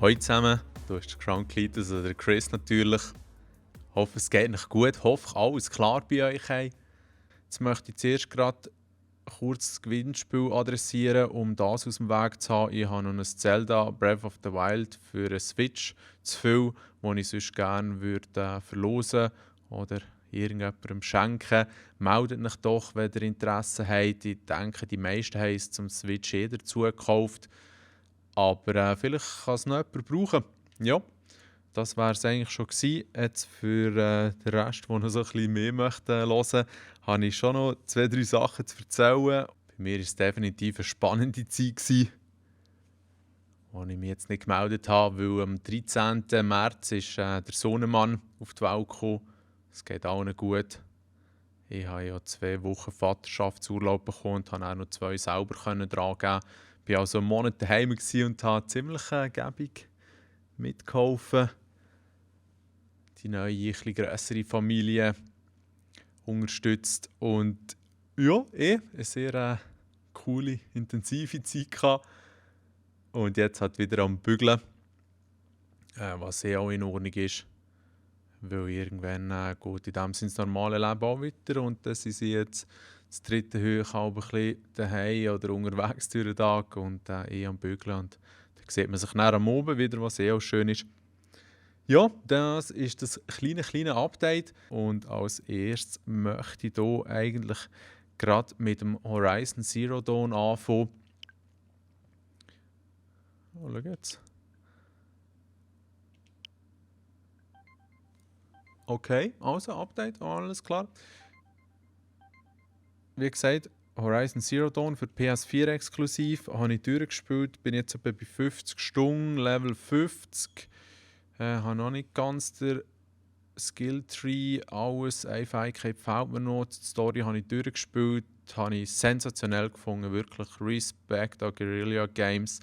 Hallo zusammen, du bist der Crown Cletus oder der Chris natürlich. Hoffe, es geht euch gut, hoffe, alles klar bei euch. Jetzt möchte ich zuerst gerade kurz das Gewinnspiel adressieren, um das aus dem Weg zu haben. Ich habe noch ein Zelda Breath of the Wild für eine Switch zu viel, das ich sonst gerne würde, verlosen oder irgendjemandem schenken. Meldet euch doch, wenn ihr Interesse habt. Ich denke, die meisten haben es zum Switch dazu gekauft. Aber vielleicht kann es noch jemand brauchen. Ja, das wäre es eigentlich schon gewesen. Jetzt für den Rest, der noch so ein bisschen mehr möchte hören, habe ich schon noch 2, 3 Sachen zu erzählen. Bei mir war es definitiv eine spannende Zeit gewesen, wo ich mich jetzt nicht gemeldet habe, weil am 13. März ist der Sohnemann auf die Welt gekommen. Es geht allen gut. Ich habe ja 2 Wochen Vaterschaftsurlaub bekommen und konnte auch noch 2 selber dran geben. Ich war also einen Monat daheim und habe ziemlich gäbig mitgeholfen, die neue, etwas grössere Familie unterstützt. Und ja, eine sehr coole, intensive Zeit gehabt. Und jetzt hat wieder am Bügeln, was auch in Ordnung ist. Weil irgendwann geht in dem Sinne das normale Leben auch weiter. Und dann sind sie jetzt das 3. Hoch ein bisschen daheim oder unterwegs durch den Tag und am Bügeln. Und dann sieht man sich dann am Abend wieder, was auch schön ist. Ja, das ist das kleine Update. Und als erstes möchte ich hier eigentlich gerade mit dem Horizon Zero Dawn anfangen. Oh, schau jetzt. Okay, also Update, alles klar. Wie gesagt, Horizon Zero Dawn für PS4 exklusiv, habe ich durchgespielt, bin jetzt etwa bei 50 Stunden, Level 50. Habe noch nicht ganz den Skilltree, alles, eine Fähigkeit fehlt mir noch. Die Story habe ich durchgespielt, habe ich sensationell gefunden, wirklich Respekt an Guerrilla Games.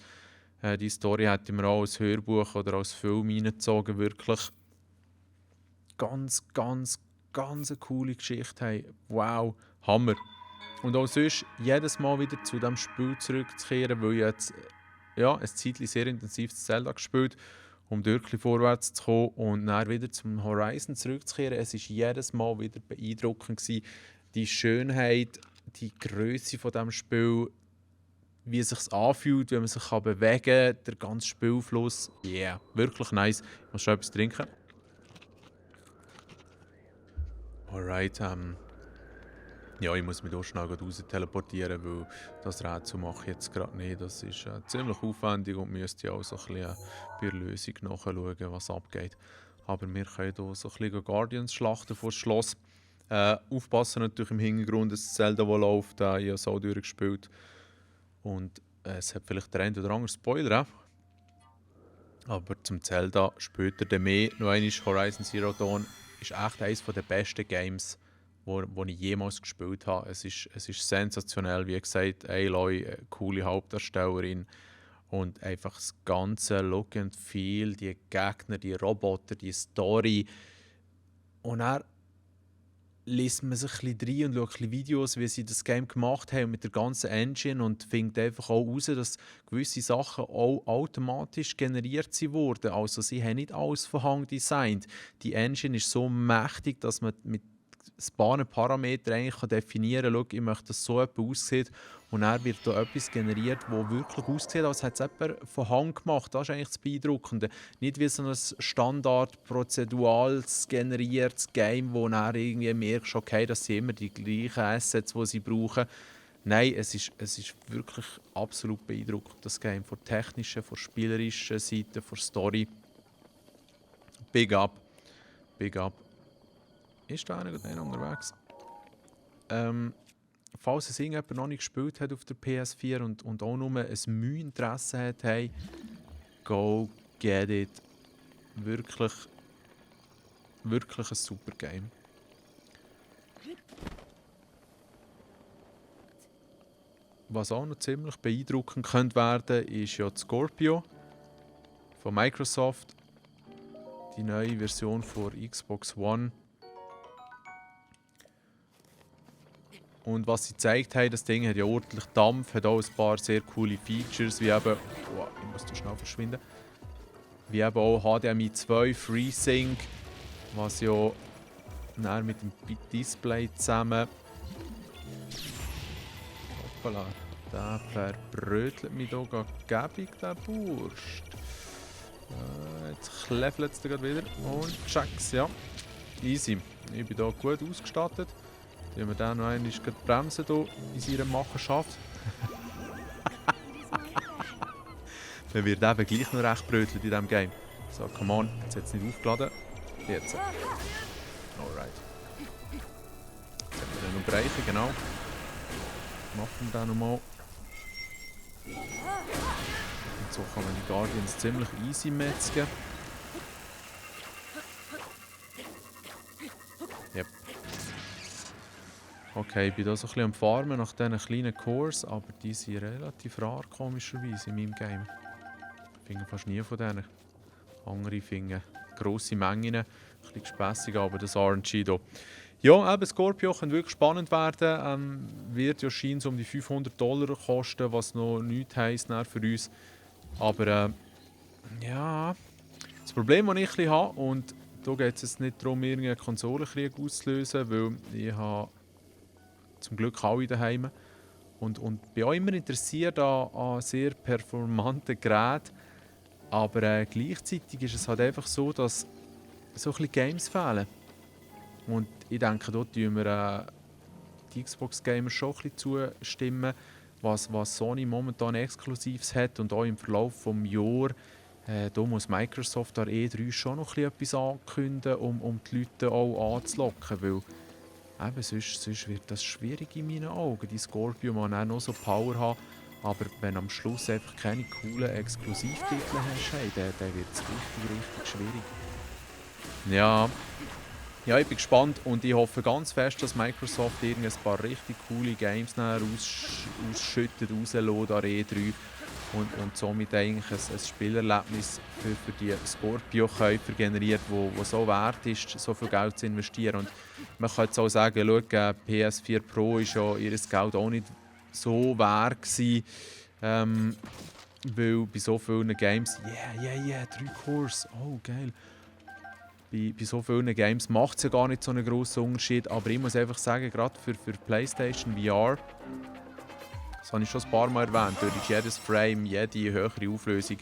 Die Story hätte ich mir auch als Hörbuch oder als Film reingezogen, wirklich ganz eine coole Geschichte. Hey, wow, Hammer. Und auch sonst jedes Mal wieder zu diesem Spiel zurückzukehren, weil ich jetzt ein Zeitchen sehr intensiv das Zelda gespielt, um wirklich vorwärts zu kommen und dann wieder zum Horizon zurückzukehren. Es war jedes Mal wieder beeindruckend gewesen. Die Schönheit, die Größe von diesem Spiel, wie es sich anfühlt, wenn man sich bewegen kann, der ganze Spielfluss. Yeah, wirklich nice. Ich muss schon etwas trinken. Alright, ja, ich muss mich hier schnell raus teleportieren, weil das Rätsel mache ich jetzt gerade nicht. Das ist ziemlich aufwendig und müsste auch so ein bisschen bei der Lösung nachschauen, was abgeht. Aber wir können hier so ein bisschen Guardians schlachten vor das Schloss. Aufpassen natürlich im Hintergrund, dass Zelda, das läuft, ich habe es auch durchgespielt. Und es hat vielleicht der ein oder andere Spoiler, aber zum Zelda später dann mehr. Noch einmal, Horizon Zero Dawn ist echt eines der besten Games, wo ich jemals gespielt habe. Es ist sensationell, wie gesagt, Aloy, eine coole Hauptdarstellerin und einfach das ganze Look and Feel, die Gegner, die Roboter, die Story. Und dann liest man sich ein bisschen rein und schaut ein bisschen Videos, wie sie das Game gemacht haben mit der ganzen Engine und findet einfach auch heraus, dass gewisse Sachen auch automatisch generiert wurden. Also sie haben nicht alles von Hand designt. Die Engine ist so mächtig, dass man mit ein paar Parameter eigentlich definieren kann, ich möchte, dass so etwas aussieht. Und dann wird da etwas generiert, das wirklich aussieht, als hätte es jemand von Hand gemacht. Das ist eigentlich das Beeindruckende. Nicht wie so ein standard-prozedurales generiertes Game, wo dann irgendwie merkst, okay, das sind immer die gleichen Assets, die sie brauchen. Nein, es ist wirklich absolut beeindruckend, das Game. Von der technischen, von der spielerischen Seite, von der Story. Big up. Big up. Ist da einer unterwegs? Falls es irgendjemand noch nicht gespielt hat auf der PS4 und auch nur ein Mühe-Interesse hat, hey, go get it. Wirklich ein super Game. Was auch noch ziemlich beeindruckend könnte werden, ist ja die Scorpio von Microsoft. Die neue Version von Xbox One. Und was sie gezeigt haben, das Ding hat ja ordentlich Dampf, hat auch ein paar sehr coole Features, wie eben... Oh, ich muss da schnell verschwinden. wie eben auch HDMI 2 FreeSync, was ja dann mit dem Display zusammen... Hoppala, der verbrötelt mich hier gäbig, der Burst. Jetzt kleffelt es gerade wieder und checks, ja. Easy. Ich bin hier gut ausgestattet. Wenn wir dann noch einmal bremsen hier in seiner Machenschaft. Man wird eben gleich noch recht brötelt in diesem Game. So, come on, jetzt hat es nicht aufgeladen. Jetzt. Alright. Jetzt haben wir noch Bereiche, genau. Machen wir den nochmal. Und so kann man die Guardians ziemlich easy metzgen. Yep. Okay, ich bin hier so ein bisschen am Farmen nach diesen kleinen Cores, aber die sind relativ rar, komischerweise, in meinem Game. Ich finde fast nie von denen. Andere finden grosse Mengen, ein bisschen gespässig, aber das RNG hier. Ja, eben Scorpio kann wirklich spannend werden. Wird ja scheinbar um die $500 kosten, was noch nichts heisst für uns. Aber ja, das Problem, das ich ein bisschen habe, und da geht es jetzt nicht darum, irgendeinen Konsolenkrieg auszulösen, weil ich habe zum Glück alle daheim und bin auch immer interessiert an sehr performanten Geräten. Aber gleichzeitig ist es halt einfach so, dass so ein bisschen Games fehlen. Und ich denke, dort tun wir die Xbox-Gamer schon ein bisschen zustimmen, was Sony momentan Exklusives hat und auch im Verlauf des Jahres. Da muss Microsoft an E3 schon noch etwas ankündigen, um die Leute auch anzulocken. Weil eben, sonst wird das schwierig in meinen Augen. Die Scorpio kann auch noch so Power haben, aber wenn am Schluss einfach keine coolen Exklusivtitel hast, hey, dann wird es richtig schwierig. Ja, ich bin gespannt und ich hoffe ganz fest, dass Microsoft ein paar richtig coole Games ausschüttet, rauslässt an E3 und somit eigentlich ein Spielerlebnis für die Scorpio-Käufer generiert, wo so wert ist, so viel Geld zu investieren. Und man kann jetzt auch sagen, schau, PS4 Pro ist ja ihr Geld auch nicht so wert gewesen, weil bei so vielen Games, 3 Cores, oh geil. Bei so vielen Games macht es ja gar nicht so einen grossen Unterschied, aber ich muss einfach sagen, gerade für PlayStation VR, das habe ich schon ein paar Mal erwähnt, durch jedes Frame, jede höhere Auflösung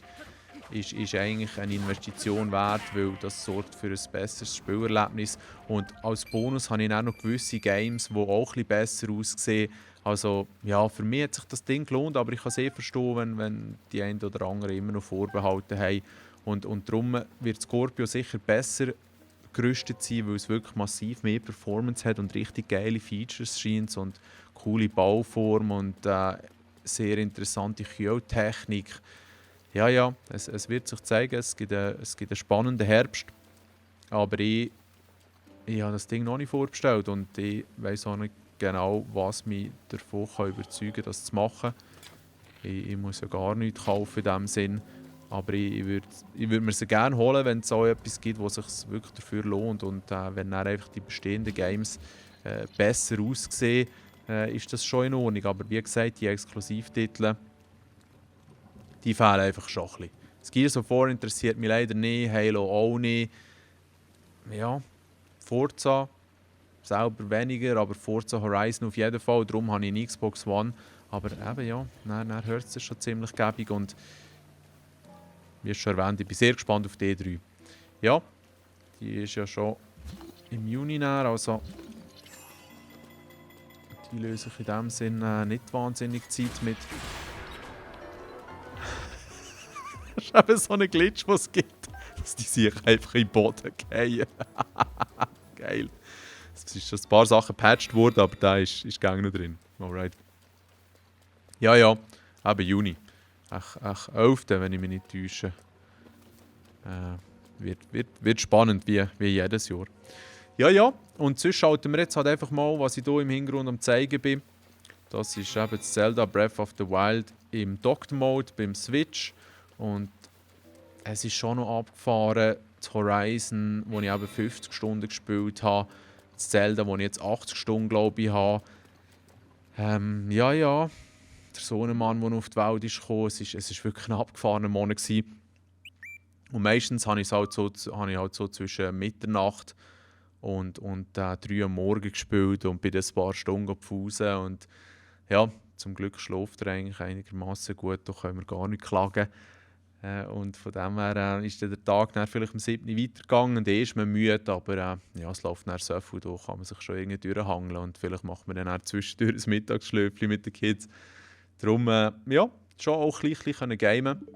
ist eigentlich eine Investition wert, weil das sorgt für ein besseres Spielerlebnis. Und als Bonus habe ich auch noch gewisse Games, die auch ein bisschen besser aussehen. Also ja, für mich hat sich das Ding gelohnt, aber ich kann es verstehen, wenn die einen oder anderen immer noch Vorbehalte haben. Und darum wird Scorpio sicher besser gerüstet sein, weil es wirklich massiv mehr Performance hat und richtig geile Features scheint und coole Bauform und sehr interessante Kühltechnik. Ja, es wird sich zeigen, es gibt einen spannenden Herbst, aber ich habe das Ding noch nicht vorbestellt und ich weiss auch nicht genau, was mich davon überzeugen kann, das zu machen. Ich muss ja gar nichts kaufen in diesem Sinn. Aber ich würd mir sie gerne holen, wenn es so etwas gibt, was sich wirklich dafür lohnt. Und wenn dann einfach die bestehenden Games besser aussehen, ist das schon in Ordnung. Aber wie gesagt, die Exklusivtitel, die fehlen einfach schon ein bisschen. Das Gears of War interessiert mich leider nicht, Halo auch nicht. Ja, Forza selber weniger, aber Forza Horizon auf jeden Fall. Darum habe ich eine Xbox One. Aber eben ja, dann hört es schon ziemlich gäbig. Und wie schon erwähnt, ich bin sehr gespannt auf die E3. Ja, die ist ja schon im Juni näher, also die lösen sich in dem Sinn nicht wahnsinnig Zeit mit. Das ist eben so ein Glitch, was es gibt, dass die sich einfach in den Boden fallen. Geil. Es sind schon ein paar Sachen gepatcht worden, aber da ist noch drin. Alright. Ja, eben Juni. Ach 11., wenn ich mich nicht täusche. Wird spannend, wie jedes Jahr. Ja, und sonst schalten wir jetzt halt einfach mal, was ich hier im Hintergrund am zeigen bin. Das ist eben das Zelda Breath of the Wild im Docked Mode beim Switch. Und es ist schon noch abgefahren, das Horizon, wo ich eben 50 Stunden gespielt habe. Das Zelda, wo ich jetzt 80 Stunden, glaube ich, habe. Ja. Der Sohnemann, der auf die Welt ist gekommen, es ist wirklich ein abgefahrener Monat gewesen. Und meistens habe ich halt so zwischen Mitternacht und 3 Uhr am Morgen gespielt und bin dann ein paar Stunden gepfusen. Und ja, zum Glück schläft er eigentlich einigermaßen gut, da können wir gar nicht klagen. Und von dem her ist dann der Tag dann vielleicht um 7 Uhr weitergegangen und ist man müde, aber ja, es läuft dann so viel, da kann man sich schon irgendwie durchhangeln und vielleicht macht man dann auch zwischendurch ein Mittagsschläfchen mit den Kids. Darum, ja, schon auch ein bisschen gamen.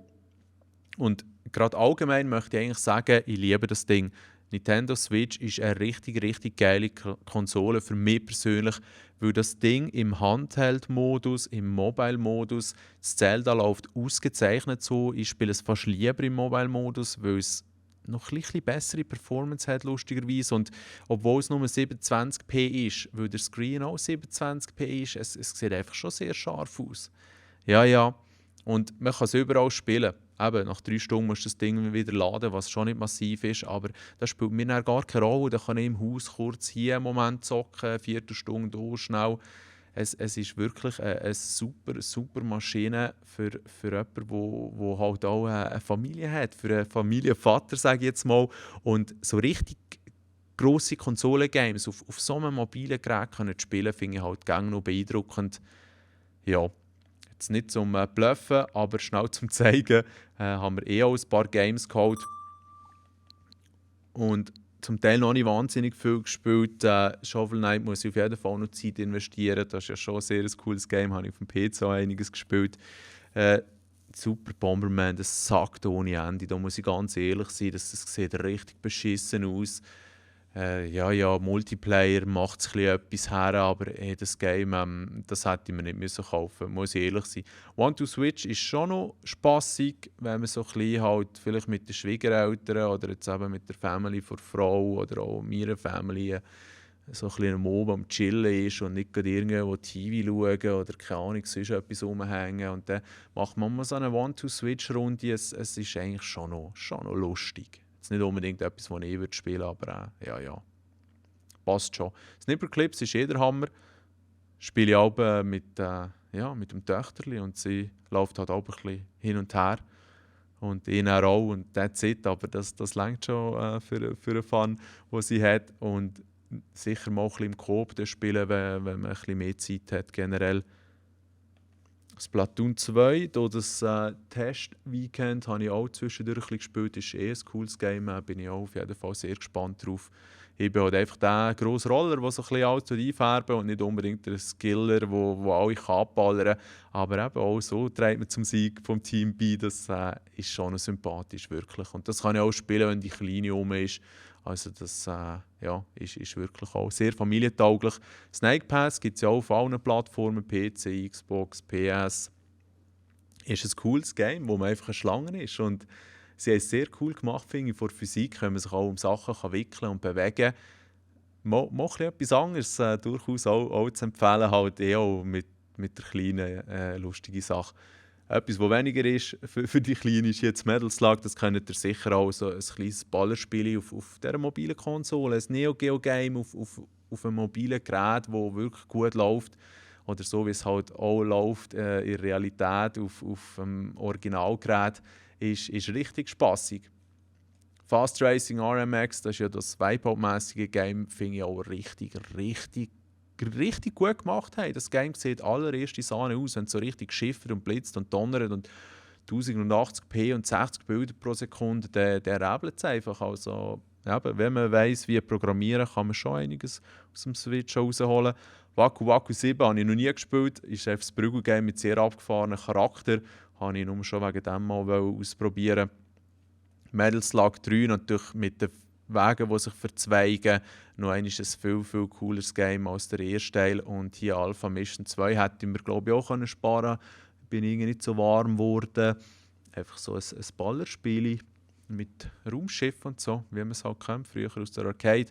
Und gerade allgemein möchte ich eigentlich sagen, ich liebe das Ding. Nintendo Switch ist eine richtig, richtig geile Konsole für mich persönlich, weil das Ding im Handheld-Modus, im Mobile-Modus, das Zelda läuft ausgezeichnet so. Ich spiele es fast lieber im Mobile-Modus, weil es noch ein bisschen bessere Performance hat, lustigerweise. Und obwohl es nur 720p ist, weil der Screen auch 720p ist, es sieht einfach schon sehr scharf aus. Ja, ja. Und man kann es überall spielen. Eben, nach 3 Stunden musst du das Ding wieder laden, was schon nicht massiv ist, aber das spielt mir dann gar keine Rolle. Da kann ich im Haus kurz hier einen Moment zocken, eine Viertelstunde da schnell. Es ist wirklich eine super, super Maschine für jemanden, der halt auch eine Familie hat, für einen Familienvater, sage ich jetzt mal. Und so richtig grosse Konsolengames auf so einem mobilen Gerät können zu spielen, finde ich halt gerne noch beeindruckend. Ja. Jetzt nicht zum Bluffen, aber schnell zum Zeigen, haben wir auch ein paar Games geholt. Und zum Teil noch nicht wahnsinnig viel gespielt. Shovel Knight muss ich auf jeden Fall noch Zeit investieren. Das ist ja schon ein sehr cooles Game. Habe ich auf dem PC auch einiges gespielt. Super Bomberman, das sagt ohne Ende. Da muss ich ganz ehrlich sein, das sieht richtig beschissen aus. Ja, Multiplayer macht es etwas her, aber das Game, das hätte ich mir nicht müssen kaufen, muss ich ehrlich sein. One to Switch ist schon noch spassig, wenn man so ein bisschen halt vielleicht mit den Schwiegereltern oder jetzt eben mit der Family von der Frau oder auch meiner Family so ein bisschen am Oben am Chillen ist und nicht gerade irgendwo TV schauen oder keine Ahnung, sonst etwas rumhängen. Und dann macht man mal so eine One-to-Switch-Runde. Es ist eigentlich schon noch lustig. Jetzt nicht unbedingt etwas, das ich spielen würde, aber ja, passt schon. Snipperclips ist jeder Hammer. Spiele ich auch mit dem Töchterli und sie läuft halt auch ein bisschen hin und her. Und ich dann auch und that's it, aber das reicht schon für den Fun, den sie hat. Und sicher mal ein bisschen im Coop spielen, wenn man ein bisschen mehr Zeit hat generell. Splatoon 2, hier das Test-Weekend, habe ich auch zwischendurch ein bisschen gespielt. Das ist ein cooles Game, bin ich auch auf jeden Fall sehr gespannt drauf. Ich bin halt einfach der grosse Roller, der so ein bisschen alles einfärben und nicht unbedingt der Skiller, der alle abballern kann. Aber eben auch so trägt man zum Sieg vom Team bei. Das ist schon sympathisch, wirklich. Und das kann ich auch spielen, wenn die Kleine rum ist. Also das ist wirklich auch sehr familientauglich. Snake Pass gibt es ja auch auf allen Plattformen, PC, Xbox, PS. Ist ein cooles Game, wo man einfach eine Schlange ist. Und sie haben es sehr cool gemacht, finde ich. Von der Physik können man sich auch um Sachen wickeln und bewegen. Mal etwas anderes, durchaus auch zu empfehlen, halt auch mit der kleinen lustigen Sache. Etwas, was weniger ist für die Kleinen, ist jetzt Metal Slug. Das kennt ihr sicher auch, so ein kleines Ballerspiel auf dieser mobilen Konsole. Ein Neo Geo Game auf einem mobilen Gerät, das wirklich gut läuft. Oder so, wie es halt auch läuft in der Realität auf dem Originalgerät, ist richtig spassig. Fast Racing RMX, das ist ja das Wipeout-mässige Game, finde ich auch richtig gut gemacht. Hey, das Game sieht allererste Sahne aus, wenn es so richtig schiffert und blitzt und donnert und 1080p und 60 Bilder pro Sekunde, der rebelt es einfach. Also, eben, wenn man weiss, wie programmieren, kann man schon einiges aus dem Switch rausholen. Waku Waku 7 habe ich noch nie gespielt, ist einfach ein Prügelgame mit sehr abgefahrenen Charakter. Habe ich nur schon wegen dem mal ausprobieren. Metal Slug 3 natürlich mit den Wegen, die sich verzweigen. Noch einmal ein viel cooleres Game als der erste Teil. Und hier Alpha Mission 2 hätte ich mir, glaube ich, auch sparen können. Bin irgendwie nicht so warm geworden. Einfach so ein Ballerspiel mit Raumschiff und so, wie man es halt kennt, früher aus der Arcade.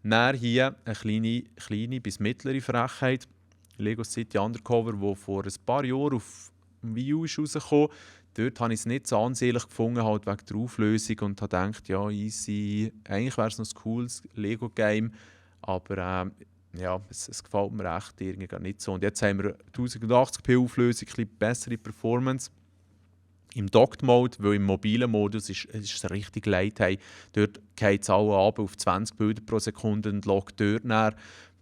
Dann hier eine kleine bis mittlere Frechheit. Lego City Undercover, wo vor ein paar Jahren auf Wii U ist rausgekommen. Dort habe ich es nicht so ansehnlich gefunden, halt wegen der Auflösung und habe gedacht, ja, easy, eigentlich wäre es noch ein cooles Lego-Game, aber ja, es gefällt mir echt irgendwie gar nicht so. Und jetzt haben wir 1080p Auflösung, ein bisschen bessere Performance. im Docked-Mode, weil im mobilen Modus ist es richtig leid. Hey, dort geht es alle ab auf 20 Bilder pro Sekunde und loggt dort nach,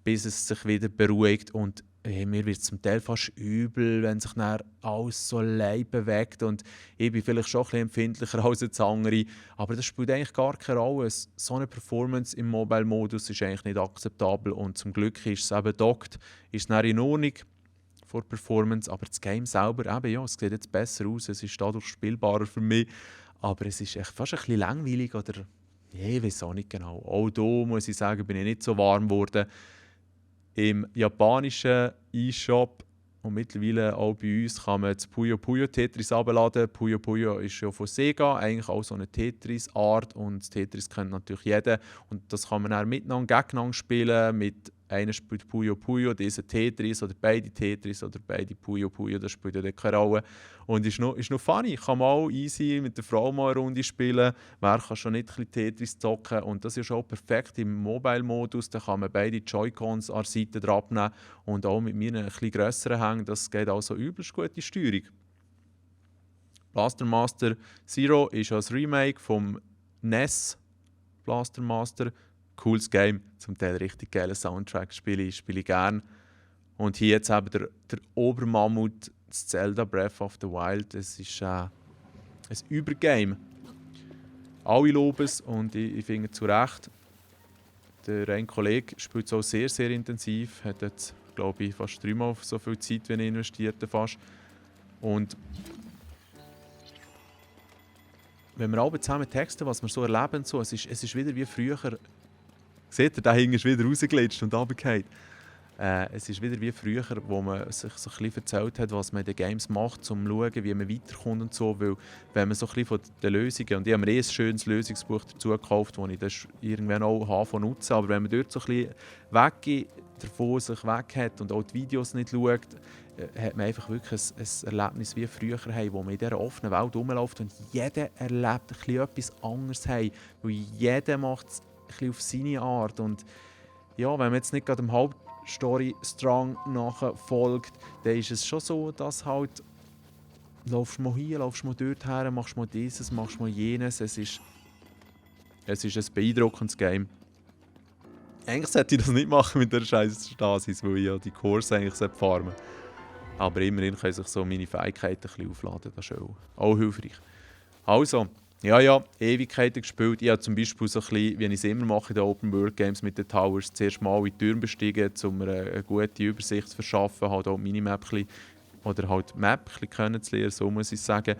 bis es sich wieder beruhigt. Und mir wird es zum Teil fast übel, wenn sich dann alles so leid bewegt. Und ich bin vielleicht schon ein bisschen empfindlicher als jetzt andere, aber das spielt eigentlich gar keine Rolle. So eine Performance im Mobile-Modus ist eigentlich nicht akzeptabel und zum Glück ist es eben dockt, ist es dann in Ordnung vor Performance, aber das Game selber, eben, ja, es sieht jetzt besser aus, es ist dadurch spielbarer für mich, aber es ist echt fast ein bisschen langweilig oder ja, ich weiß auch nicht genau. Auch da muss ich sagen, bin ich nicht so warm geworden. Im japanischen E-Shop und mittlerweile auch bei uns kann man das Puyo Puyo Tetris abladen. Puyo Puyo ist ja von Sega, eigentlich auch so eine Tetris-Art und das Tetris kennt natürlich jeder und das kann man dann miteinander gegeneinander spielen, mit einer spielt Puyo Puyo, dieser Tetris oder beide Puyo Puyo, das spielt ja keine Rolle. Und ist noch funny, kann man auch easy mit der Frau mal eine Runde spielen, wer kann schon nicht ein bisschen Tetris zocken und das ist auch perfekt im Mobile-Modus, da kann man beide Joy-Cons an der Seite drauf nehmen und auch mit meinen etwas grösseren Hängen, das geht also übelst gute Steuerung. Blaster Master Zero ist als Remake vom NES Blaster Master. Cooles Game, zum Teil richtig geiler Soundtrack, spiele ich gerne. Und hier jetzt eben der Obermammut, das Zelda Breath of the Wild. Es ist ein Übergame. Alle loben es und ich finde zu Recht. Der ein Kollege spielt es auch sehr, sehr intensiv. Hat jetzt, glaube ich, fast 3-mal so viel Zeit, wie er investierte fast. Und wenn wir alle zusammen texten, was wir so erleben, so, es ist wieder wie früher. Seht ihr, der Hing ist wieder rausgeglitscht und runtergefallen. Es ist wieder wie früher, wo man sich so ein bisschen erzählt hat, was man in den Games macht, um zu schauen, wie man weiterkommt und so. Weil, wenn man so ein bisschen von den Lösungen, und ich habe mir ein schönes Lösungsbuch dazu gekauft, das ich das irgendwann auch habe nutzen, aber wenn man dort so ein bisschen weggeht, davon sich weg hat und auch die Videos nicht schaut, hat man einfach wirklich ein Erlebnis wie früher, wo man in dieser offenen Welt rumläuft und jeder erlebt ein bisschen etwas anderes, weil jeder macht es ein bisschen auf seine Art. Und ja, wenn man jetzt nicht gerade dem Hauptstory-Strang nachfolgt, dann ist es schon so, dass halt laufst du mal hier, laufst du mal dort her, machst du mal dieses, machst du mal jenes. Es ist ein beeindruckendes Game. Eigentlich sollte ich das nicht machen mit der scheiß Stasis, weil ich ja die Kurse eigentlich farmen sollte. Aber immerhin können sich so meine Fähigkeiten ein bisschen aufladen, das ist auch hilfreich. Also, ja, Ewigkeiten gespielt. Ich habe zum Beispiel so ein bisschen, wie ich es immer mache in den Open World Games mit den Towers, zuerst mal in die Türme besteigen, um mir eine gute Übersicht zu verschaffen, halt auch Minimap oder halt Map kennenzulernen, so muss ich sagen.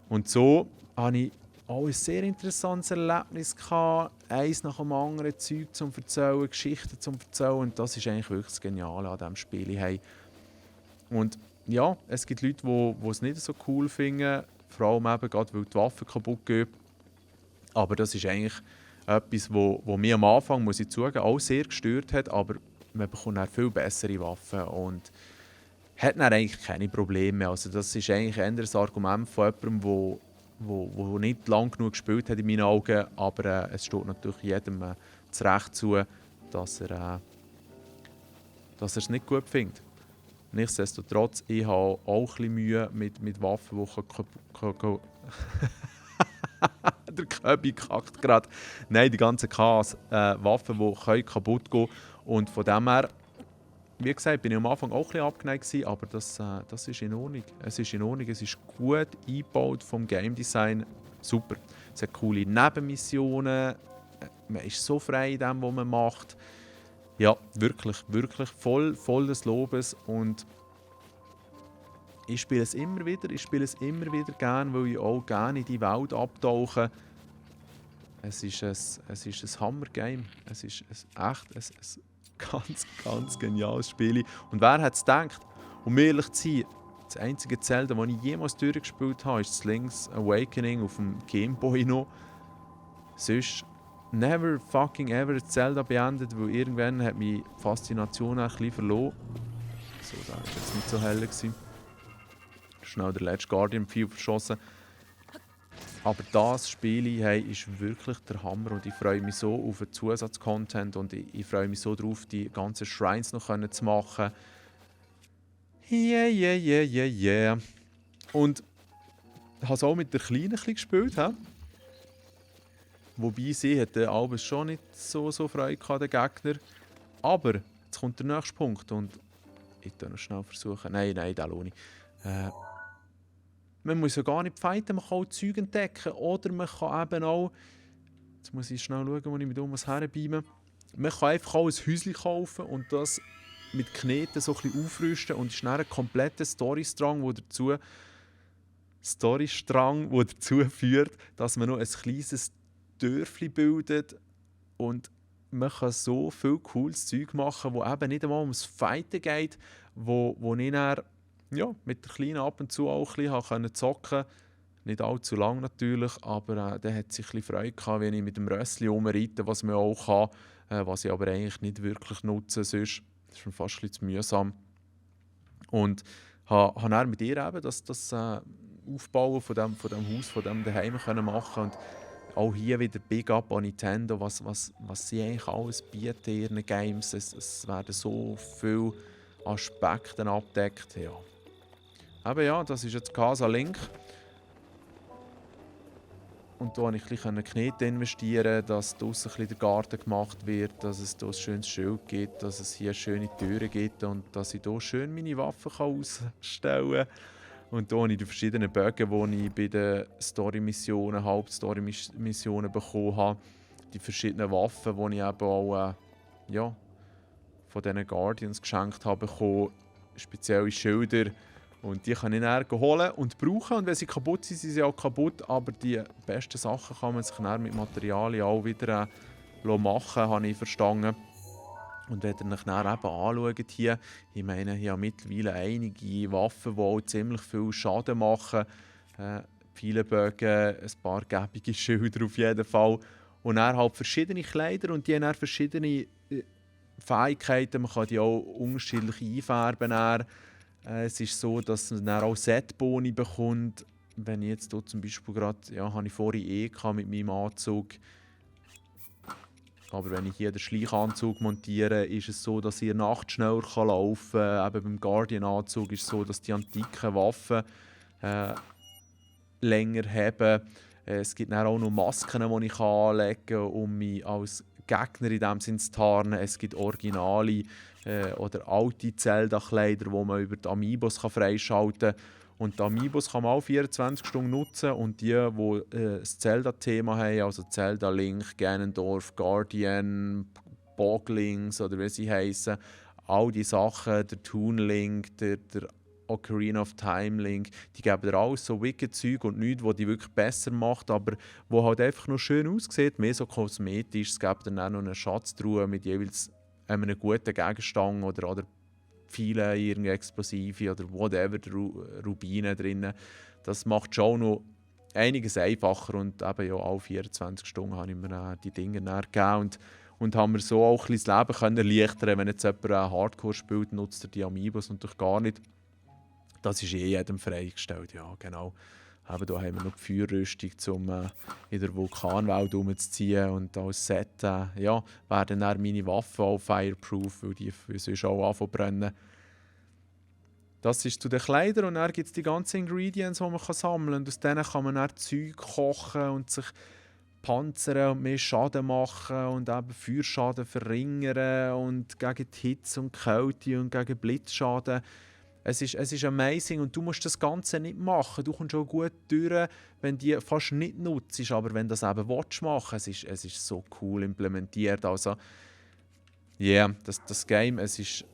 Und so hatte ich auch ein sehr interessantes Erlebnis gehabt, eins nach dem anderen Zeug zum Erzählen, Geschichten zum Erzählen und das ist eigentlich wirklich das Geniale an diesem Spiel. Hey. Und ja, es gibt Leute, die es nicht so cool finden, vor allem eben gerade, weil die Waffen kaputt gehen. Aber das ist eigentlich etwas, wo mich am Anfang, muss ich zugeben, auch sehr gestört hat, aber man bekommt dann viel bessere Waffen und hat dann eigentlich keine Probleme mehr. Also das ist eigentlich eher ein Argument von jemandem, der nicht lange genug gespielt hat in meinen Augen, aber es steht natürlich jedem das Recht zu, dass er es nicht gut findet. Nichtsdestotrotz, ich habe auch ein bisschen Mühe mit Waffen, die der Köbi kackt gerade. Nein, die ganzen Waffen, die kaputt gehen können. Und von dem her, wie gesagt, bin ich am Anfang auch ein bisschen abgeneigt gewesen, aber das ist in Ordnung. Es ist in Ordnung, es ist gut eingebaut vom Game Design. Super. Es hat coole Nebenmissionen. Man ist so frei in dem, was man macht. Ja, wirklich voll des Lobes und ich spiele es immer wieder gerne, weil ich auch gerne in die Welt abtauche. Es ist ein Hammer-Game. Es ist echt ein ganz geniales Spiel. Und wer hätte es gedacht, um ehrlich zu sein, das einzige Zelda, das ich jemals durchgespielt habe, ist das Link's Awakening auf dem Game Boy noch. Sonst never fucking ever Zelda beendet, weil irgendwann hat mich die Faszination ein bisschen verloren. So, da war jetzt nicht so hell gewesen. Schnell der letzte Guardian Pfeil verschossen. Aber das Spiel hey, ist wirklich der Hammer und ich freue mich so auf den Zusatzcontent und ich freue mich so darauf, die ganzen Shrines noch zu machen. Yeah. Und habe es auch mit der Kleinen ein bisschen gespielt. He? Wobei sie hatte Albus schon nicht so Freude gehabt, den Gegner. Aber jetzt kommt der nächste Punkt und ich versuche noch schnell versuchen. Nein, den lohne ich. Man muss ja gar nicht fighten, man kann auch Zeug entdecken. Oder man kann eben auch... Jetzt muss ich schnell schauen, wo ich mit was herbeime. Man kann einfach auch ein Häuschen kaufen und das mit Kneten so ein bisschen aufrüsten und es ist dann ein kompletter Storystrang, der dazu führt, dass man noch ein kleines Dörfli bildet und man kann so viel cooles Zeug machen, wo eben nicht einmal ums Fighten geht, wo ich dann, ja, mit der Kleinen ab und zu auch ein bisschen zocken konnte. Nicht allzu lang natürlich, aber der hat sich ein bisschen Freude gehabt, wenn ich mit dem Rössli rumreite, was man auch kann, was ich aber eigentlich nicht wirklich nutze sonst. Das ist mir fast ein bisschen zu mühsam. Und habe dann mit ihr eben das Aufbauen von dem Haus, von dem daheim können machen und auch hier wieder Big Up an Nintendo, was sie eigentlich alles bieten in ihren Games. Es werden so viele Aspekte abgedeckt. Ja. Aber ja, das ist jetzt Casa Link. Und da konnte ich ein bisschen Knete investieren, dass draussen ein bisschen der Garten gemacht wird, dass es hier ein schönes Schild gibt, dass es hier schöne Türen gibt und dass ich hier schön meine Waffen ausstellen kann. Und hier habe ich die verschiedenen Bögen, die ich bei den Story-Missionen, Hauptstory-Missionen bekommen habe. Die verschiedenen Waffen, die ich eben auch von diesen Guardians geschenkt habe bekommen. Spezielle Schilder. Und die kann ich dann holen und brauchen. Und wenn sie kaputt sind, sind sie auch kaputt. Aber die besten Sachen kann man sich dann mit Materialien auch wieder machen, habe ich verstanden. Und wenn ihr euch dann eben anschaut hier, ich meine, ich habe mittlerweile einige Waffen, die auch ziemlich viel Schaden machen. Viele Bögen, ein paar gäbige Schilder auf jeden Fall. Und dann halt verschiedene Kleider und die haben dann verschiedene Fähigkeiten. Man kann die auch unterschiedlich einfärben. Es ist so, dass man dann auch Setboni bekommt. Wenn ich jetzt hier zum Beispiel gerade, habe ich vorhin mit meinem Anzug. Aber wenn ich hier den Schleichanzug montiere, ist es so, dass ich in der Nacht schneller laufen kann. Eben beim Guardian-Anzug ist es so, dass die antiken Waffen länger haben. Es gibt dann auch noch Masken, die ich anlegen kann, um mich als Gegner in dem Sinne zu tarnen. Es gibt originale oder alte Zelda-Kleider, die man über die Amiibos freischalten kann. Und die Amiibos kann man auch 24 Stunden nutzen und die das Zelda-Thema haben, also Zelda, Link, Ganondorf, Guardian, Boglings oder wie sie heißen, all die Sachen, der Toon Link, der Ocarina of Time Link, die geben dir alles so wicked Zeug und nichts, was die wirklich besser macht, aber wo halt einfach noch schön aussieht, mehr so kosmetisch. Es gibt dann auch noch eine Schatztruhe mit jeweils einem guten Gegenstand oder viele irgendwie Explosive oder whatever, Rubine drin. Das macht schon noch einiges einfacher und eben ja, alle 24 Stunden habe ich mir die Dinge gegeben und haben mir so auch ein bisschen das Leben können erleichtern. Wenn jetzt jemand Hardcore spielt, nutzt er die Amiibos natürlich gar nicht. Das ist jedem freigestellt, ja genau. Eben, da haben wir noch die Feuerrüstung, um in der Vulkanwelt rumzuziehen. Und als Set werden dann meine Waffen auch fireproof, weil die sonst auch anfangen zu brennen. Das ist zu den Kleidern und dann gibt es die ganzen Ingredients, die man sammeln kann. Und aus denen kann man dann Zeug kochen und sich panzern und mehr Schaden machen und eben Feuerschaden verringern und gegen die Hitze und Kälte und gegen Blitzschaden. Es ist amazing und du musst das Ganze nicht machen. Du kommst schon gut durch, wenn du die fast nicht nutzt. Aber wenn du das eben machen willst, es ist so cool implementiert. Also, das Game, es ist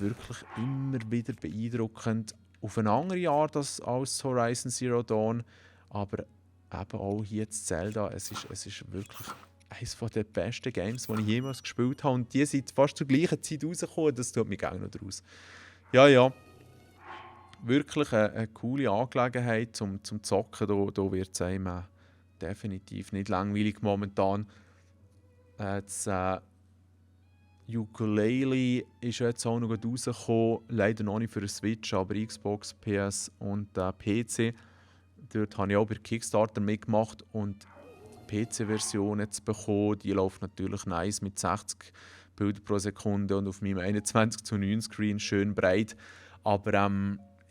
wirklich immer wieder beeindruckend. Auf eine andere Art als Horizon Zero Dawn. Aber eben auch hier zu Zelda, es ist wirklich eines der besten Games, die ich jemals gespielt habe. Und die sind fast zur gleichen Zeit rausgekommen. Das tut mich gerne noch draus. Ja. Wirklich eine coole Angelegenheit zum Zocken. Da wird es einem definitiv nicht langweilig momentan. Das Ukulele ist jetzt auch noch rausgekommen. Leider noch nicht für eine Switch, aber Xbox, PS und PC. Dort habe ich auch bei Kickstarter mitgemacht und die PC-Version jetzt bekommen. Die läuft natürlich nice mit 60 Bilder pro Sekunde und auf meinem 21:9 Screen schön breit. Aber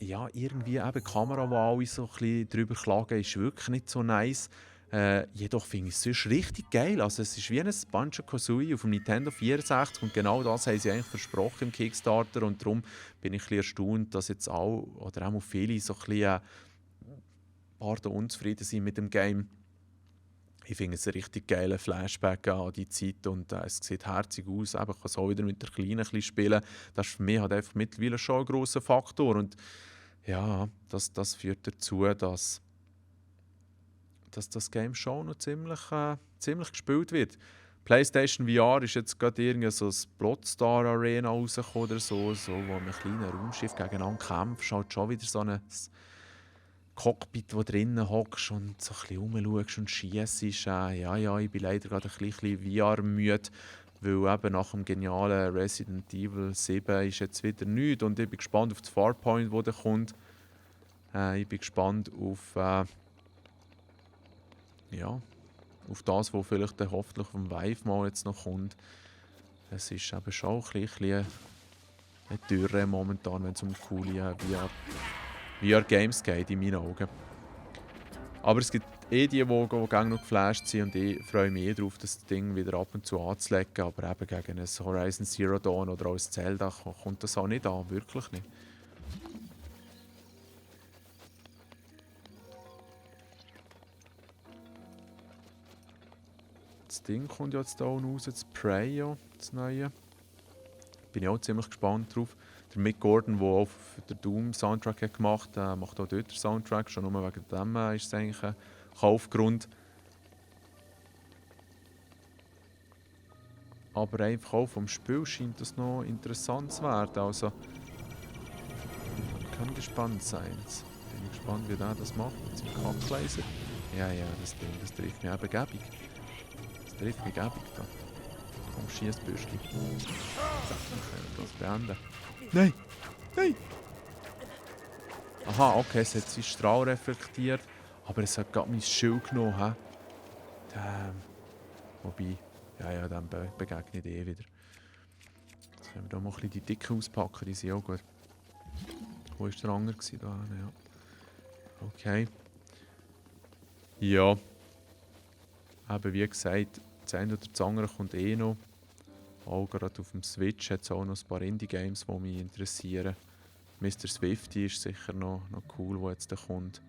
ja, irgendwie eben die Kamerawahl so ein bisschen drüber klagen, ist wirklich nicht so nice. Jedoch finde ich es sonst richtig geil. Also es ist wie ein Banjo-Kazooie auf dem Nintendo 64 und genau das haben sie eigentlich versprochen im Kickstarter und darum bin ich ein bisschen erstaunt, dass jetzt auch, oder auch viele so ein bisschen pardon, unzufrieden sind mit dem Game. Ich finde es einen richtig geilen Flashback an die Zeit und es sieht herzig aus. Eben, ich kann so wieder mit der Kleinen ein bisschen spielen. Das ist für mich halt einfach mittlerweile schon ein grosser Faktor und ja, das führt dazu, dass das Game schon noch ziemlich gespielt wird. PlayStation VR ist jetzt gerade irgendwie so ein Plotstar Arena rausgekommen oder so, wo man mit einem kleinen Raumschiff gegeneinander kämpft. Halt schon wieder so ein Cockpit, wo drinnen hockst und so ein bisschen rumschaust und schiessst. Ja, ich bin leider gerade ein bisschen VR-müde, weil eben nach dem genialen Resident Evil 7 ist jetzt wieder nichts und ich bin gespannt auf das Farpoint, das da kommt. Ich bin gespannt ja, auf das, was vielleicht dann hoffentlich vom Vive mal jetzt noch kommt. Es ist eben schon ein bisschen eine Dürre momentan, wenn es um coole VR-Games geht, in meinen Augen. Aber es gibt die gerne noch geflasht sind und ich freue mich darauf, das Ding wieder ab und zu anzulegen. Aber eben gegen ein Horizon Zero Dawn oder auch ein Zelda kommt das auch nicht an, wirklich nicht. Das Ding kommt ja jetzt hier raus, das Prey, ja, das neue. Bin ich auch ziemlich gespannt drauf. Der Mick Gordon, der auch den Doom-Soundtrack gemacht hat, macht auch dort den Soundtrack. Schon nur wegen dem ist es eigentlich ein Kaufgrund. Aber einfach auch vom Spiel scheint das noch interessant zu werden. Also, kann gespannt sein. Jetzt bin ich gespannt, wie der das macht mit seinem Kacklaser. Ja, das Ding, das trifft mich eben gäbig. Das trifft mich gäbig da. Komm, Schiessbüschli. Dann können wir das beenden. Nein! Nein! Aha, okay, es hat seinen Strahl reflektiert, aber es hat gerade mein Schild genommen. He? Wobei, dem begegne ich wieder. Jetzt können wir da mal ein bisschen die Dicken auspacken, die sind auch gut. Wo war der andere? Da, ja. Okay. Ja. Eben wie gesagt, das eine oder das andere kommt eh noch. Auch gerade auf dem Switch hat es auch noch ein paar Indie-Games, die mich interessieren. Mr. Swifty ist sicher noch cool, wo jetzt da kommt.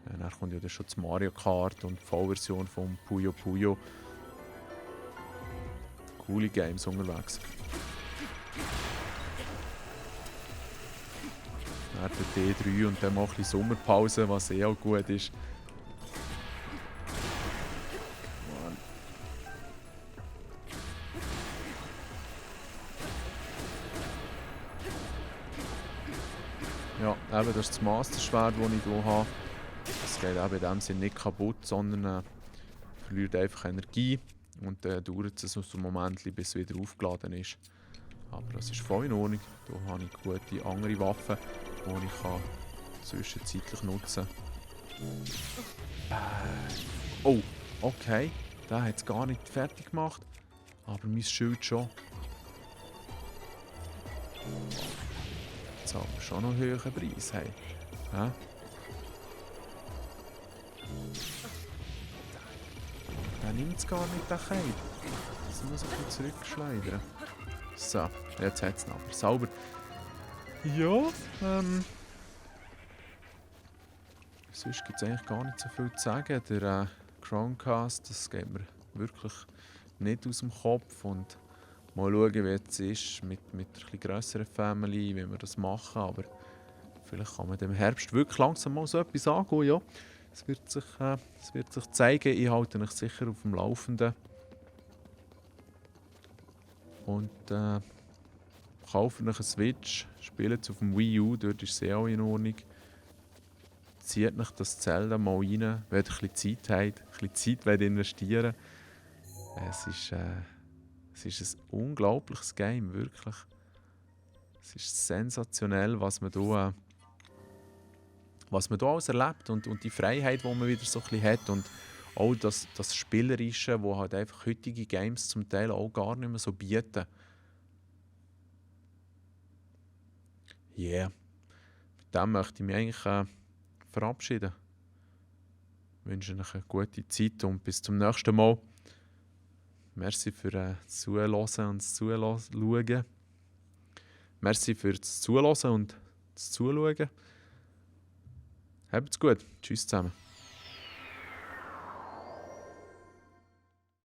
Dann kommt ja schon das Mario Kart und die V-Version von Puyo Puyo. Coole Games unterwegs. Dann der D3 und dann mal ein bisschen Sommerpause, was eh auch gut ist. Ja, eben das ist das Master-Schwert, das ich hier habe. Es geht eben in dem Sinne nicht kaputt, sondern verliert einfach Energie und dann dauert es ein Moment, bis es wieder aufgeladen ist. Aber das ist voll in Ordnung. Hier habe ich gute andere Waffen, die ich zwischenzeitlich nutzen kann. Oh, okay. Der hat es gar nicht fertig gemacht, aber mein Schild schon. Jetzt haben wir schon noch einen höheren Preis. Hey. Ja? Der nimmt es gar nicht, der Keil. Das muss ich ein bisschen zurückschleudern. So, jetzt hat es ihn aber sauber. Ja, sonst gibt es eigentlich gar nicht so viel zu sagen. Der Chromecast, das geht mir wirklich nicht aus dem Kopf. Und mal schauen, wie es ist mit einer etwas grösseren Family, wie wir das machen. Aber vielleicht kann man im Herbst wirklich langsam mal so etwas angehen. Ja. Es wird sich zeigen. Ich halte mich sicher auf dem Laufenden. Und kauft euch eine Switch, spielt es auf dem Wii U, dort ist es auch in Ordnung. Zieht euch das Zelda mal rein, wenn ihr ein bisschen Zeit habt, ein bisschen Zeit investieren es ist ein unglaubliches Game, wirklich. Es ist sensationell, was man hier alles erlebt und die Freiheit, die man wieder so ein bisschen hat und auch das Spielerische, wo halt einfach heutige Games zum Teil auch gar nicht mehr so bieten. Yeah. dem möchte ich mich eigentlich verabschieden. Ich wünsche euch eine gute Zeit und bis zum nächsten Mal. Merci für das Zuhören und das Zuschauen. Merci für das Zuhören und das Zuschauen. Habt's gut. Tschüss zusammen.